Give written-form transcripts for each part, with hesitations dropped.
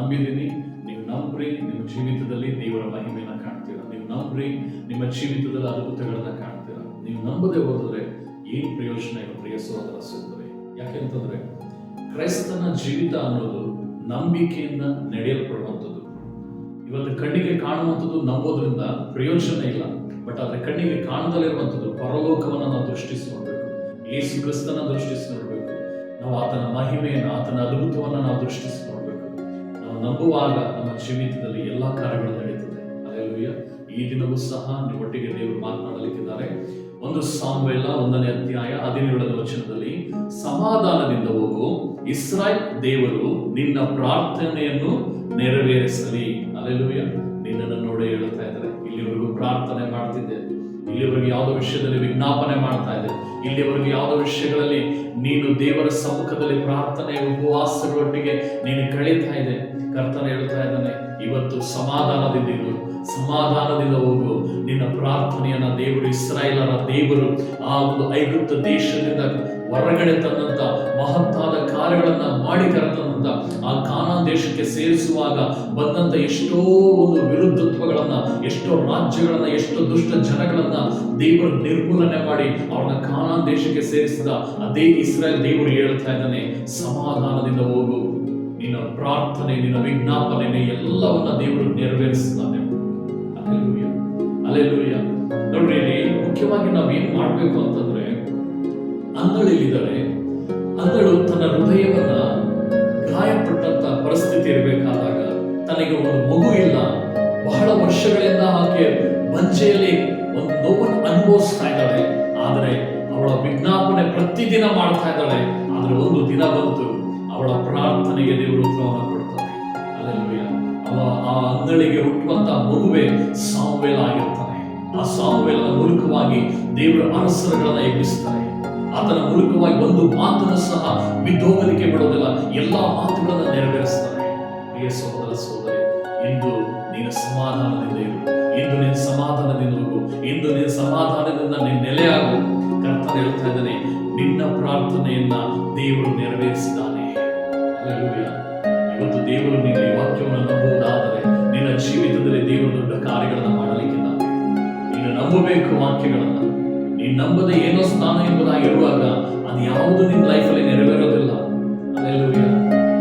ನಂಬಿದ್ದೀನಿ. ನೀವು ನಂಬ್ರಿ, ನಿಮ್ಮ ಜೀವಿತದಲ್ಲಿ ದೇವರ ಮಹಿಮೆಯನ್ನು ಕಾಣ್ತೀರಾ. ನೀವು ನಂಬ್ರಿ, ನಿಮ್ಮ ಜೀವಿತದಲ್ಲಿ ಅದ್ಭುತಗಳನ್ನ ಕಾಣ್ತೀರಾ. ನೀವು ನಂಬದೆ ಹೋದರೆ ಏನು ಪ್ರಯೋಜನ ಇಲ್ಲ ಪ್ರಿಯ ಸಹೋದರ ಸಹೋದರಿ. ಯಾಕೆಂತಂದ್ರೆ ಕ್ರೈಸ್ತನ ಜೀವಿತ ಅನ್ನೋದು ನಂಬಿಕೆಯಿಂದ ನಡೆಯಲ್ಪಡುವಂಥದ್ದು. ಇವತ್ತು ಕಣ್ಣಿಗೆ ಕಾಣುವಂಥದ್ದು ನಂಬೋದ್ರಿಂದ ಪ್ರಯೋಜನ ಇಲ್ಲ. ಬಟ್ ಆದ್ರೆ ಕಣ್ಣಿಗೆ ಕಾಣದಲ್ಲಿರುವಂಥದ್ದು ಪರಲೋಕವನ್ನು ನಾವು ದೃಷ್ಟಿಸಿ ನೋಡಬೇಕು. ಯೇಸು ಕ್ರಿಸ್ತನ ದೃಷ್ಟಿಸಿ ನೋಡಬೇಕು. ನಾವು ಆತನ ಮಹಿಮೆಯನ್ನು, ಆತನ ಅದ್ಭುತವನ್ನು ನಾವು ದೃಷ್ಟಿಸಿ ನೋಡಬೇಕು. ನಾವು ನಂಬುವಾಗ ನಮ್ಮ ಜೀವಿತದಲ್ಲಿ ಎಲ್ಲಾ ಕಾರ್ಯಗಳು ನಡೀತದೆ. ಹಲ್ಲೆಲೂಯಾ. ಈ ದಿನವೂ ಸಹ ನಿಮ್ಮೊಟ್ಟಿಗೆ ದೇವರು ಮಾತನಾಡಲಿಕ್ಕಿದ್ದಾರೆ. 1 ಸಾಮುವೇಲ 1ನೇ ಅಧ್ಯಾಯ 17ನೇ ವಚನದಲ್ಲಿ, ಸಮಾಧಾನದಿಂದ ಹೋಗು, ಇಸ್ರಾಯೇಲ್ ದೇವರು ನಿನ್ನ ಪ್ರಾರ್ಥನೆಯನ್ನು ನೆರವೇರಿಸಲಿ. ಹಲ್ಲೆಲೂಯಾ. ನಿನ್ನನ್ನು ನೋಡಿ ಹೇಳ್ತಾ ಇದ್ದಾರೆ, ಇಲ್ಲಿವರೆಗೂ ಪ್ರಾರ್ಥನೆ ಮಾಡ್ತಿದ್ದೆ, ಇಲ್ಲಿವರೆಗೆ ಯಾವುದೋ ವಿಷಯದಲ್ಲಿ ವಿಜ್ಞಾಪನೆ ಮಾಡ್ತಾ ಇದೆ, ಇಲ್ಲಿವರೆಗೆ ಯಾವುದೋ ವಿಷಯಗಳಲ್ಲಿ ನೀನು ದೇವರ ಸಮ್ಮುಖದಲ್ಲಿ ಪ್ರಾರ್ಥನೆ ಉಪವಾಸಗಳೊಟ್ಟಿಗೆ ನೀನು ಕಳೀತಾ ಇದೆ. ಕರ್ತನ ಹೇಳ್ತಾ ಇದ್ದಾನೆ, ಇವತ್ತು ಸಮಾಧಾನದಿಂದ ಇರು, ಸಮಾಧಾನದಿಂದ ಹೋಗು. ನಿನ್ನ ಪ್ರಾರ್ಥನೆಯನ್ನ ದೇವರು, ಇಸ್ರಾಯೇಲರ ದೇವರು ಆ ಒಂದು ಐಗುಪ್ತ ದೇಶದಿಂದ ಹೊರಗಡೆ ತಂದಂತ ಮಹತ್ತಾದ ಕಾರ್ಯಗಳನ್ನ ಮಾಡಿ ಕರೆತಂದಂತ ಆ ಕಾನಾನ್ ದೇಶಕ್ಕೆ ಸೇರಿಸುವಾಗ ಬಂದಂತ ಎಷ್ಟೋ ಒಂದು ವಿರುದ್ಧತ್ವಗಳನ್ನ, ಎಷ್ಟೋ ರಾಜ್ಯಗಳನ್ನ, ಎಷ್ಟೋ ದುಷ್ಟ ಜನಗಳನ್ನ ದೇವರು ನಿರ್ಮೂಲನೆ ಮಾಡಿ ಅವ್ರನ್ನ ಕಾನಾನ್ ದೇಶಕ್ಕೆ ಸೇರಿಸಿದ ಅದೇ ಇಸ್ರಾಯೇಲ್ ದೇವರು ಹೇಳ್ತಾ ಇದ್ದಾನೆ, ಸಮಾಧಾನದಿಂದ ಹೋಗು. ನಿನ್ನ ಪ್ರಾರ್ಥನೆ, ನಿನ್ನ ವಿಜ್ಞಾಪನೆ ಎಲ್ಲವನ್ನ ದೇವರು ನೆರವೇರಿಸಿದ್ದಾನೆ. Hallelujah, hallelujah. ನೋಡ್ರಿ, ಇಲ್ಲಿ ಮುಖ್ಯವಾಗಿ ನಾವು ಏನ್ ಮಾಡ್ಬೇಕು ಅಂತಂದ್ರೆ, ಅಂದಳಿದ್ದಾಳೆ, ಅಂದಳು ತನ್ನ ಹೃದಯವನ್ನ ಗಾಯಪಟ್ಟಂತ ಪರಿಸ್ಥಿತಿ ಇರಬೇಕಾದಾಗ, ತನಗೆ ಒಂದು ಮಗು ಇಲ್ಲ, ಬಹಳ ವರ್ಷಗಳಿಂದ ಆಕೆ ಬಂಚೆಯಲ್ಲಿ ಒಂದು ನೋವನ್ನು ಅನುಭವಿಸ್ತಾ ಇದ್ದಾಳೆ. ಆದರೆ ಅವಳ ವಿಜ್ಞಾಪನೆ ಪ್ರತಿದಿನ ಮಾಡ್ತಾ ಇದ್ದಾಳೆ. ಆದ್ರೆ ಒಂದು ದಿನ ಬಂತು, ಅವಳ ಪ್ರಾರ್ಥನೆಗೆ ದೇವರು ಉತ್ತರವನ್ನು ಕೊಡ್ತಾರೆ. ಹಲ್ಲೆಲೂಯಾ. ಆ ಅಂದಳಿಗೆ ಹುಟ್ಟುವಂತ ಮಗುವೆ ಸಾಮುವೇಲ ಆಗಿರ್ತಾನೆ. ಆ ಸಾಮುವೇಲನ ಮೂಲಕವಾಗಿ ದೇವರ ಅರಸರುಗಳನ್ನ ಎಬ್ಬಿಸ್ತಾರೆ. ಆತನ ಮೂಲಕವಾಗಿ ಒಂದು ಮಾತನ್ನು ಸಹ ಬಿದ್ದೋಗಲಿಕ್ಕೆ ಬಿಡೋದಿಲ್ಲ, ಎಲ್ಲಾ ಮಾತುಗಳನ್ನ ನೆರವೇರಿಸ್ತಾರೆ. ಪ್ರಿಯ ಸಹೋದರ ಸಹೋದರಿ, ಇಂದು ನೀನು ಸಮಾಧಾನದಿಂದ ಇರು, ಇಂದು ನೀನು ಸಮಾಧಾನದಿಂದ ಹೋಗು, ಇಂದು ನೀನು ಸಮಾಧಾನದಿಂದ ನೀನು ನೆಲೆಯಾಗು. ಕರ್ತನ ಹೇಳ್ತಾ ಇದ್ದಾನೆ, ನಿನ್ನ ಪ್ರಾರ್ಥನೆಯನ್ನ ದೇವರು ನೆರವೇರಿಸಿದ್ದಾನೆ. ಹಲ್ಲೆಲೂಯಾ. ಇವತ್ತು ದೇವರು ನೀನು ಈ ವಾಕ್ಯವನ್ನು ನಂಬುವುದಾದರೆ ನಿನ್ನ ಜೀವಿತದಲ್ಲಿ ದೇವರು ದೊಡ್ಡ ಕಾರ್ಯಗಳನ್ನ ಮಾಡಲಿಕ್ಕಿದ್ದಾನೆ. ನೀನು ನಂಬಬೇಕು ವಾಕ್ಯಗಳನ್ನ. ನೀನು ನಂಬದೆ ಏನೋ ಸ್ಥಾನ ಎಂಬುದಾಗಿರುವಾಗ ಅದು ಯಾವುದು ನಿನ್ನ ಲೈಫಲ್ಲಿ ನೆರವೇರೋದಿಲ್ಲ. ಹಲ್ಲೆಲೂಯಾ.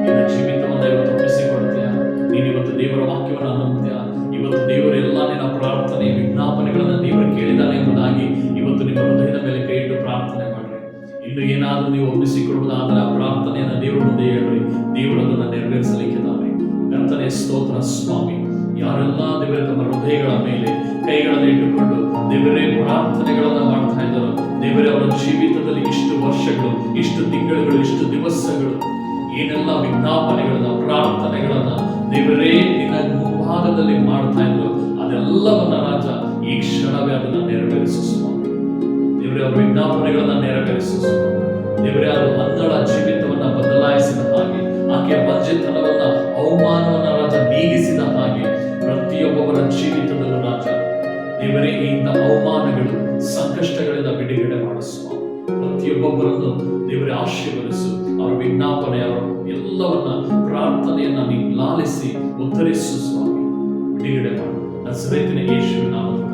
ನಿನ್ನ ಜೀವಿತವನ್ನು ಇವತ್ತು ಒಪ್ಪಿಸಿಕೊಡ್ತೀಯ. ನೀನು ಇವತ್ತು ದೇವರ ವಾಕ್ಯವನ್ನು ನಂಬ್ತೀಯ. ಇವತ್ತು ದೇವರೆಲ್ಲ ನಿನ್ನ ಪ್ರಾರ್ಥನೆ ವಿಜ್ಞಾಪನೆಗಳನ್ನ ದೇವರು ಕೇಳಿದಾನೆ ಎಂಬುದಾಗಿ ಇವತ್ತು ನಿಮ್ಮ ಹೃದಯದ ಮೇಲೆ ಕೈ ಇಟ್ಟು ಪ್ರಾರ್ಥನೆ ಮಾಡ್ರಿ. ಇನ್ನು ಏನಾದರೂ ನೀವು ಒಪ್ಪಿಸಿಕೊಡುವುದಾದರೆ ಆ ಪ್ರಾರ್ಥನೆಯನ್ನ ದೇವರ ಮುಂದೆ ಹೇಳ್ರಿ. ದೇವರು ಅದನ್ನು ನೆರವೇರಿಸಲಿಕ್ಕಿದ್ದಾನೆ. ಕರ್ತನೇ ಸ್ತೋತ್ರ ಸ್ವಾಮಿ. ಯಾರೆಲ್ಲ ದೇವರ ತಮ್ಮ ಹೃದಯಗಳ ಮೇಲೆ ಕೈಗಳನ್ನು ಇಟ್ಟುಕೊಂಡು ದೇವರೇ ಪ್ರಾರ್ಥನೆಗಳನ್ನ ಮಾಡ್ತಾ ಇದ್ದಾರೋ, ದೇವರೇ ಅವರ ಜೀವಿತದಲ್ಲಿ ಇಷ್ಟು ವರ್ಷಗಳು, ಇಷ್ಟು ತಿಂಗಳುಗಳು, ಇಷ್ಟು ದಿವಸಗಳು ಏನೆಲ್ಲ ವಿಜ್ಞಾಪನೆಗಳನ್ನ, ಪ್ರಾರ್ಥನೆಗಳನ್ನ ದೇವರೇ ನಿನ್ನ ಮುಂಭಾಗದಲ್ಲಿ ಮಾಡ್ತಾ ಇದ್ರು, ಅದೆಲ್ಲವನ್ನ ರಾಜ ಈ ಕ್ಷಣವೇ ಅದನ್ನ ನೆರವೇರಿಸು ಸ್ವಾಮಿ. ದೇವರೇ ಅವರ ವಿಜ್ಞಾಪನೆಗಳನ್ನ ನೆರವೇರಿಸು ಸ್ವಾಮಿ. ದೇವರೇ ಅದು ಅಂದಳ ಜೀವಿತವನ್ನ ಬದಲಾಯಿಸಿದ ಹಾಗೆ, ಆಕೆಯ ಬಂಜೆತನವನ್ನ, ಅವಮಾನವನ್ನ ರಾಜ ನೀಗಿಸಿದ ಹಾಗೆ ಪ್ರತಿಯೊಬ್ಬವರ ಜೀವಿತದಲ್ಲೂ ರಾಜ ದೇವರೇ ಇಂಥ ಅವಮಾನಗಳು, ಸಂಕಷ್ಟಗಳಿಂದ ಬಿಡುಗಡೆ ಮಾಡಿಸುವ ಪ್ರತಿಯೊಬ್ಬೊಬ್ಬರನ್ನು ದೇವರೇ ಆಶೀರ್ವದಿಸು. ಅವರ ವಿಜ್ಞಾಪನೆ, ಅವರ ಎಲ್ಲವನ್ನ ಪ್ರಾರ್ಥನೆಯನ್ನ ನೀನು ಲಾಲಿಸಿ ಉತ್ತರಿಸು ಸ್ವಾಮಿ. ಬಿಡುಗಡೆ ಮಾಡು ನಜರೇತಿನ ಯೇಸುವಿನ ನಾಮದಲ್ಲಿ.